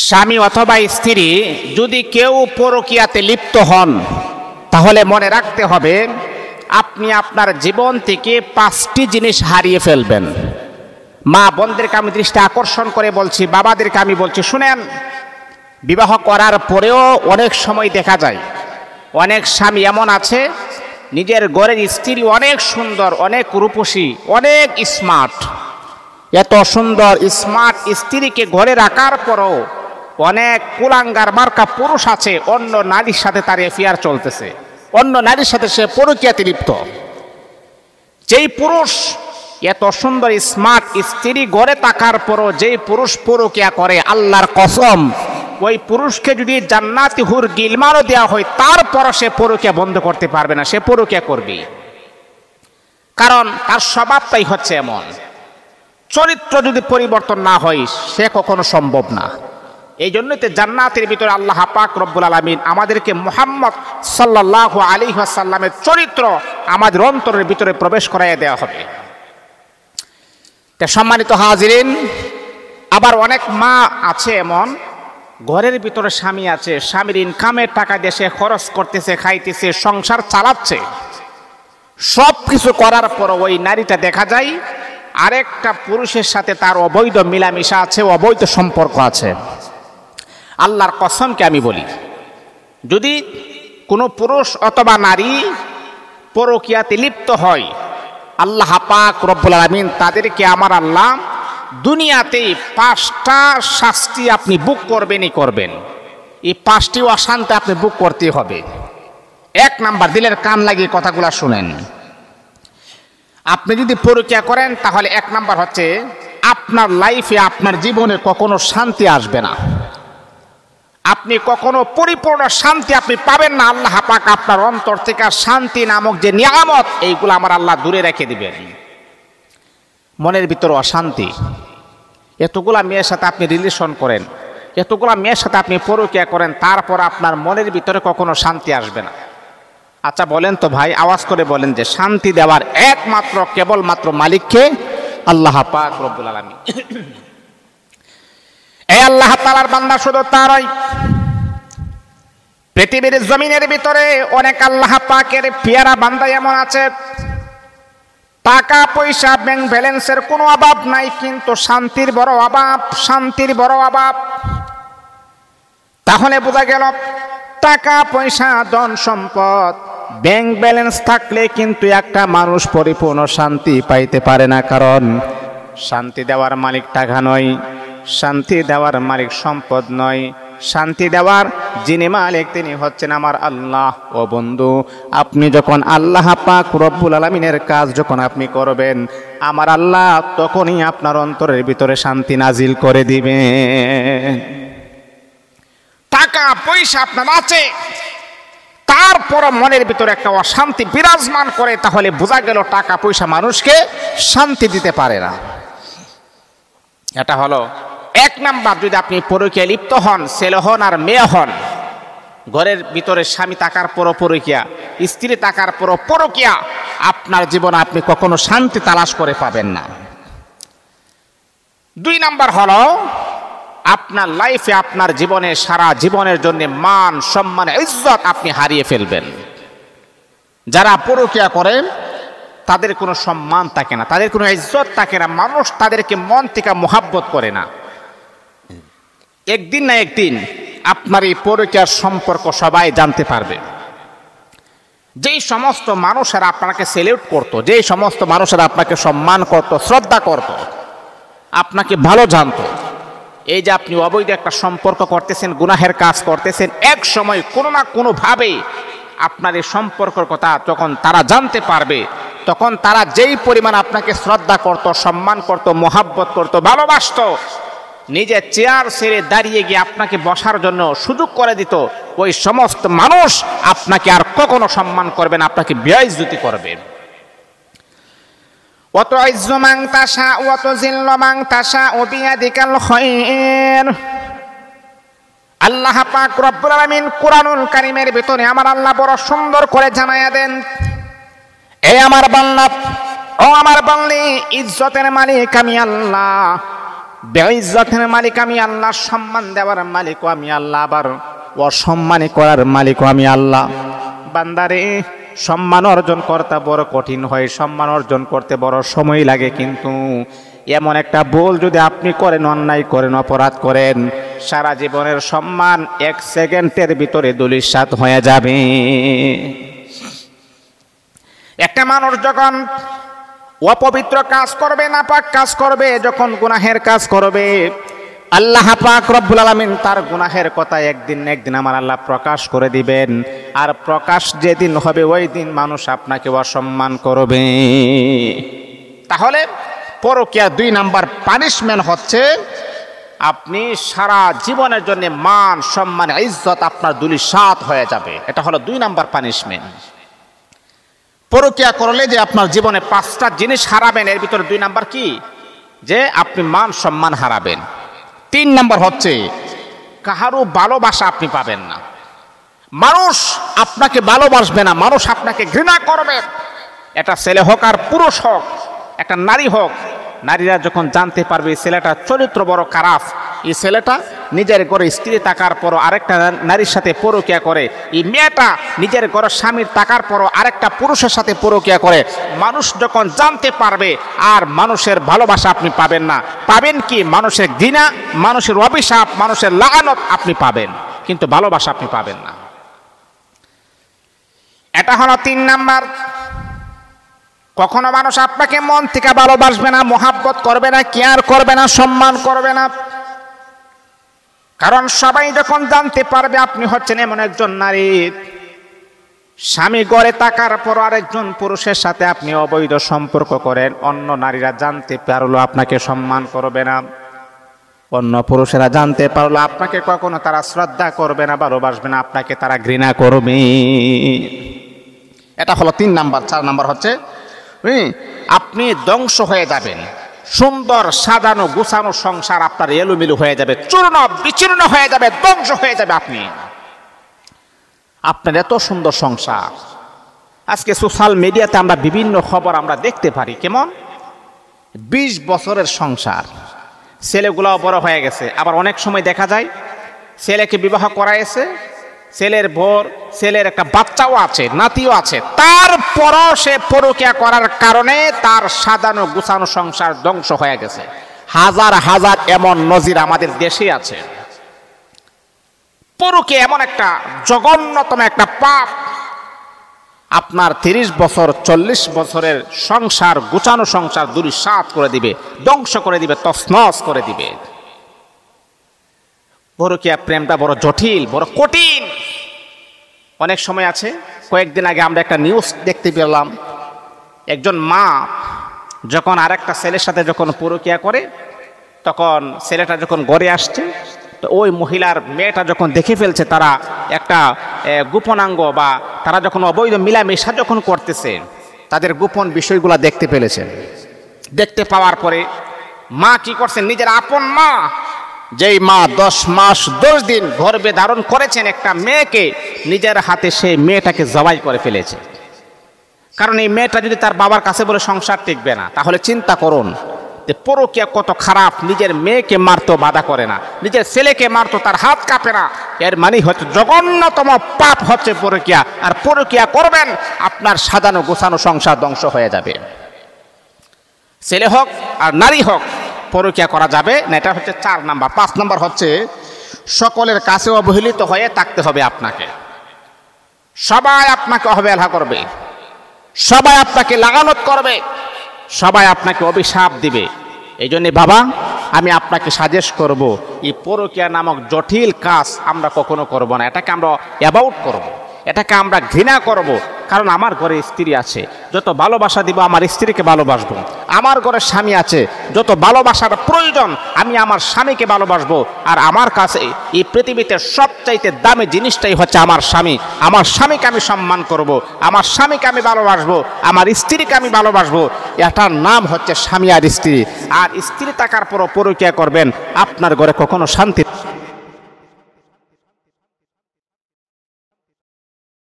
স্বামী অথবা স্ত্রী যদি কেউ পরকীয়াতে লিপ্ত হন তাহলে মনে রাখতে হবে আপনি আপনার জীবন থেকে 5টি জিনিস হারিয়ে ফেলবেন। মা বোনদেরকে আমি দৃষ্টি আকর্ষণ করে বলছি, বাবাদেরকে আমি বলছি, শুনেন, বিবাহ করার পরেও অনেক সময় দেখা যায় অনেক স্বামী এমন আছে নিজের ঘরের স্ত্রী অনেক সুন্দর, অনেক রূপসী, অনেক স্মার্ট, এত সুন্দর স্মার্ট স্ত্রীকে ঘরে রাখার পরও অনেক কুলাঙ্গার মার্কা পুরুষ আছে, অন্য নারীর সাথে তার অ্যাফেয়ার চলতেছে, অন্য নারীর সাথে সে পরকীয়াতে লিপ্ত। যেই পুরুষ এত সুন্দর স্মার্ট স্ত্রী ঘরে থাকার পরও যেই পুরুষ পরকীয়া করে, আল্লাহর কসম ওই পুরুষকে যদি জান্নাতি হুর গিলমানও দেওয়া হয় তারপর সে পরকীয়া বন্ধ করতে পারবে না, সে পরকীয়া করবে। কারণ তার স্বভাবটাই হচ্ছে এমন। চরিত্র যদি পরিবর্তন না হয় সে কখনো সম্ভব না। এই জন্যই তো জান্নাতের ভিতরে আল্লাহ পাক রব্বুল আলামিন আমাদেরকে মুহাম্মদ সাল্লাল্লাহু আলাইহি ওয়াসাল্লামের চরিত্র আমাদের অন্তরের ভিতরে প্রবেশ করাইয়া দেওয়া হবে। তা সম্মানিত হাজিরিন, আবার অনেক মা আছে এমন, ঘরের ভিতরে স্বামী আছে, স্বামীর ইনকামের টাকা দিয়ে সে খরচ করতেছে, খাইতেছে, সংসার চালাচ্ছে, সব কিছু করার পর ওই নারীটা দেখা যায় আরেকটা পুরুষের সাথে তার অবৈধ মিলামিশা আছে, অবৈধ সম্পর্ক আছে। আল্লাহর কসমকে আমি বলি, যদি কোনো পুরুষ অথবা নারী পরকীয়াতে লিপ্ত হয়, আল্লাহ পাক রব্বুল আলামিন তাদেরকে আমার আল্লাহ দুনিয়াতেই 5টা শাস্তি আপনি বুক করবেনই করবেন। এই 5টি অশান্তি আপনি বুক করতে হবে। 1 নাম্বার, দিলের কান লাগিয়ে কথাগুলো শুনেন। আপনি যদি পরকীয়া করেন তাহলে 1 নাম্বার হচ্ছে আপনার লাইফে, আপনার জীবনে কখনো শান্তি আসবে না। আপনি কখনো পরিপূর্ণ শান্তি আপনি পাবেন না। আল্লাহ পাক আপনার অন্তর থেকে শান্তি নামক যে নিয়ামত, এইগুলো আমার আল্লাহ দূরে রেখে দিবেন। মনের ভিতরে অশান্তি, এতগুলা মেয়ের সাথে আপনি রিলেশন করেন, এতগুলা মেয়ের সাথে আপনি পরকীয়া করেন, তারপর আপনার মনের ভিতরে কখনো শান্তি আসবে না। আচ্ছা বলেন তো ভাই, আওয়াজ করে বলেন যে শান্তি দেওয়ার একমাত্র কেবলমাত্র মালিককে? আল্লাহ পাক রব্বুল আলামিন। এই আল্লাহ তাআলার বান্দা শুধু তারই, পৃথিবীর জমিনের ভিতরে অনেক আল্লাহ পাকের পেয়ারা বান্দা এমন আছে, টাকা পয়সা ব্যাংক ব্যালেন্সের কোনো অভাব নাই, কিন্তু শান্তির বড় অভাব, শান্তির বড় অভাব। তাহলে বোঝা গেল টাকা পয়সা ধন সম্পদ ব্যাংক ব্যালেন্স থাকলে কিন্তু একটা মানুষ পরিপূর্ণ শান্তি পাইতে পারে না। কারণ শান্তি দেওয়ার মালিক টাকা নয়, শান্তি দেওয়ার মালিক সম্পদ নয়, শান্তি দেওয়ার যিনি মালিক তিনি হচ্ছেন আমার আল্লাহ। ও বন্ধু, আপনি যখন আল্লাহ পাক রব্বুল আলামিনের কাজ যখন আপনি করবেন, আমার আল্লাহ তখনই আপনার অন্তরের ভিতরে শান্তি নাজিল করে দিবেন। টাকা পয়সা আপনার আছে, তারপর মনের ভিতরে একটা অশান্তি বিরাজমান করে, তাহলে বোঝা গেল টাকা পয়সা মানুষকে শান্তি দিতে পারে না। এটা হলো 1 নাম্বার। যদি আপনি পরকীয়ায় লিপ্ত হন, ছেলে হন আর মেয়ে হন, ঘরের ভিতরে স্বামী থাকার পরও পরকীয়া, স্ত্রী থাকার পরও পরকীয়া, আপনার জীবনে আপনি কখনো শান্তি তালাশ করে পাবেন না। 2 নাম্বার হলো আপনার লাইফে, আপনার জীবনে সারা জীবনের জন্য মান সম্মান ইজ্জত আপনি হারিয়ে ফেলবেন। যারা পরকীয়া করেন তাদের কোনো সম্মান থাকে না, তাদের কোনো ইজ্জত থাকে না, মানুষ তাদেরকে মন থেকে মোহাব্বত করে না। একদিন না একদিন আপনার এই পরকীয়ার সম্পর্ক সবাই জানতে পারবে। যেই সমস্ত মানুষেরা আপনাকে সেলিউট করত, যেই সমস্ত মানুষেরা আপনাকে সম্মান করত, শ্রদ্ধা করত, আপনাকে ভালো জানতো, এই যে আপনি অবৈধ একটা সম্পর্ক করতেছেন, গুনাহের কাজ করতেছেন, এক সময় কোনো না কোনোভাবে আপনার এই সম্পর্কের কথা যখন তারা জানতে পারবে, তখন তারা যেই পরিমাণ আপনাকে শ্রদ্ধা করত, সম্মান করত, মোহাব্বত করত, ভালোবাসত, নিজের চেয়ার ছেড়ে দাঁড়িয়ে গিয়ে আপনাকে বসার জন্য সুযোগ করে দিত, ওই সমস্ত মানুষ আপনাকে আর কখনো সম্মান করবে না, আপনাকে বেইজ্জতি করবে। وتعز من تشاء وتذل من تشاء بيدك الخير। আল্লাহ পাক রব্বুল আলামিন কুরআনুল কারীমের ভিতরে আমার আল্লাহ বড় সুন্দর করে জানায়া দেন, এ আমার বান্দা, ও আমার বান্দি, ইজ্জতের মালিক আমি আল্লাহ, বেইজ্জতের মালিক আমি আল্লাহ, সম্মান দেওয়ার মালিকও আমি আল্লাহ, আবার অসম্মানী করার মালিকও আমি আল্লাহ। বান্দারে, সম্মান অর্জন করতে বড় কঠিন হয়, সম্মান অর্জন করতে বড় সময় লাগে, কিন্তু এমন একটা ভুল যদি আপনি করেন, অন্যায় করেন, অপরাধ করেন, সারা জীবনের সম্মান 1 সেকেন্ডের ভিতরে ধূলিসাৎ হয়ে যাবে। একটা মানুষ যখন অপবিত্র কাজ করবে, নাপাক কাজ করবে, যখন গুনাহের কাজ করবে, আল্লাহ পাক রব্বুল আলামিন তার গুনাহের কথা একদিন না একদিন আমার আল্লাহ প্রকাশ করে দিবেন। আর প্রকাশ যেদিন হবে ওই দিন মানুষ আপনাকে অসম্মান করবে। তাহলে পরকীয়া 2 নাম্বার পানিশমেন্ট হচ্ছে আপনি সারা জীবনের জন্য মান, সম্মান, ইজ্জত আপনার ধূলিসাৎ হয়ে যাবে। এটা হলো 2 নাম্বার পানিশমেন্ট। পরকীয়া করলে যে আপনার জীবনে 5টা জিনিস হারাবেন, এর ভিতরে 2 নাম্বার কি? যে আপনি মান সম্মান হারাবেন। 3 নাম্বার হচ্ছে কাহারও ভালোবাসা আপনি পাবেন না। মানুষ আপনাকে ভালোবাসবে না, মানুষ আপনাকে ঘৃণা করবে। এটা ছেলে হোক আর পুরুষ হোক, একটা নারী হোক, নারীরা যখন জানতে পারবে এই ছেলেটা চরিত্র বড় খারাপ, এই ছেলেটা নিজের ঘরে স্ত্রী থাকার পরও আরেকটা নারীর সাথে পরকীয়া করে, এই মেয়েটা নিজের ঘরে স্বামীর থাকার পরও আরেকটা পুরুষের সাথে পরকীয়া করে, মানুষ যখন জানতে পারবে, আর মানুষের ভালোবাসা আপনি পাবেন না। পাবেন কি? মানুষের ঘৃণা, মানুষের অভিশাপ, মানুষের লাগানত আপনি পাবেন, কিন্তু ভালোবাসা আপনি পাবেন না। এটা হলো 3 নাম্বার। কখনো মানুষ আপনাকে মন থেকে ভালোবাসবে না, মোহাব্বত করবে না, কেয়ার করবে না, সম্মান করবে না। কারণ সবাই যখন জানতে পারবে আপনি হচ্ছেন এমন একজন নারী, স্বামী ঘরে থাকার পর আরেকজন পুরুষের সাথে আপনি অবৈধ সম্পর্ক করেন, অন্য নারীরা জানতে পারলো আপনাকে সম্মান করবে না, অন্য পুরুষেরা জানতে পারলো আপনাকে কখনো তারা শ্রদ্ধা করবে না, ভালোবাসবে না, আপনাকে তারা ঘৃণা করবে। এটা হলো 3 নাম্বার। 4 নাম্বার হচ্ছে আপনি ধ্বংস হয়ে যাবেন। সুন্দর সাজানো গুছানো সংসার আপনার এলোমেলো হয়ে যাবে, চূর্ণ বিচূর্ণ হয়ে যাবে, ধ্বংস হয়ে যাবে। আপনার এত সুন্দর সংসার, আজকে সোশ্যাল মিডিয়াতে আমরা বিভিন্ন খবর আমরা দেখতে পারি, কেমন 20 বছরের সংসার, ছেলেগুলাও বড় হয়ে গেছে। আবার অনেক সময় দেখা যায় ছেলেকে বিবাহ করাইছে, ছেলের ভোর, ছেলের একটা বাচ্চাও আছে, নাতিও আছে, তারপরও সে পরকীয়া করার কারণে তার সাজানো গুছানো সংসার ধ্বংস হয়ে গেছে। হাজার হাজার এমন নজির আমাদের দেশে আছে। পরকীয়া এমন একটা জঘন্যতম একটা পাপ, আপনার 30 বছর 40 বছরের সংসার, গুছানো সংসার ধূলিসাৎ করে দিবে, ধ্বংস করে দিবে, তছনছ করে দিবে। পরকীয়া প্রেমটা বড় জটিল, বড় কঠিন। অনেক সময় আছে, কয়েকদিন আগে আমরা একটা নিউজ দেখতে পেলাম, একজন মা যখন আরেকটা ছেলের সাথে যখন পরকীয়া করে, তখন ছেলেটা যখন ঘরে আসছে, তো ওই মহিলার মেয়েটা যখন দেখে ফেলছে তারা একটা গোপনাঙ্গ, বা তারা যখন অবৈধ মিলামেশা যখন করতেছে, তাদের গোপন বিষয়গুলো দেখতে পেলেছে। দেখতে পাওয়ার পরে মা কি করছেন, নিজের আপন মা, যেই মা 10 মাস 10 দিন গর্ভে ধারণ করেছেন একটা মেয়েকে, নিজের হাতে সেই মেয়েটাকে জবাই করে ফেলেছে। কারণ এই মেয়েটা যদি তার বাবার কাছে বলে সংসার টিকবে না, তাহলে চিন্তা করুন যে পরকীয়া কত খারাপ। নিজের মেয়েকে মারতো বাধা করে না, নিজের ছেলেকে মারতো তার হাত কাঁপে না। এর মানে হচ্ছে জঘন্যতম পাপ হচ্ছে পরকীয়া। আর পরকীয়া করবেন, আপনার সাজানো গোছানো সংসার ধ্বংস হয়ে যাবে। ছেলে হোক আর নারী হোক, পরকীয়া করা যাবে না। এটা হচ্ছে 4 নাম্বার। 5 নাম্বার হচ্ছে সকলের কাছে অবহেলিত হয়ে থাকতে হবে আপনাকে। সবাই আপনাকে অবহেলা করবে, সবাই আপনাকে লাগানত করবে, সবাই আপনাকে অভিশাপ দিবে। এই জন্যে বাবা, আমি আপনাকে সাজেস্ট করব, এই পরকীয়া নামক জটিল কাজ আমরা কখনো করব না। এটাকে আমরা অ্যাভয়েড করব, এটাকে আমরা ঘৃণা করব। কারণ আমার ঘরে স্ত্রী আছে, যত ভালোবাসা দিব আমার স্ত্রীকে ভালোবাসবো। আমার ঘরে স্বামী আছে, যত ভালোবাসার প্রয়োজন আমি আমার স্বামীকে ভালোবাসবো। আর আমার কাছে এই পৃথিবীতে সবচাইতে দামি জিনিসটাই হচ্ছে আমার স্বামী। আমার স্বামীকে আমি সম্মান করব, আমার স্বামীকে আমি ভালোবাসবো, আমার স্ত্রীকে আমি ভালোবাসবো। এটার নাম হচ্ছে স্বামী আর স্ত্রী। আর স্ত্রী থাকার পরও পরকীয়া করবেন, আপনার ঘরে কখনো শান্তি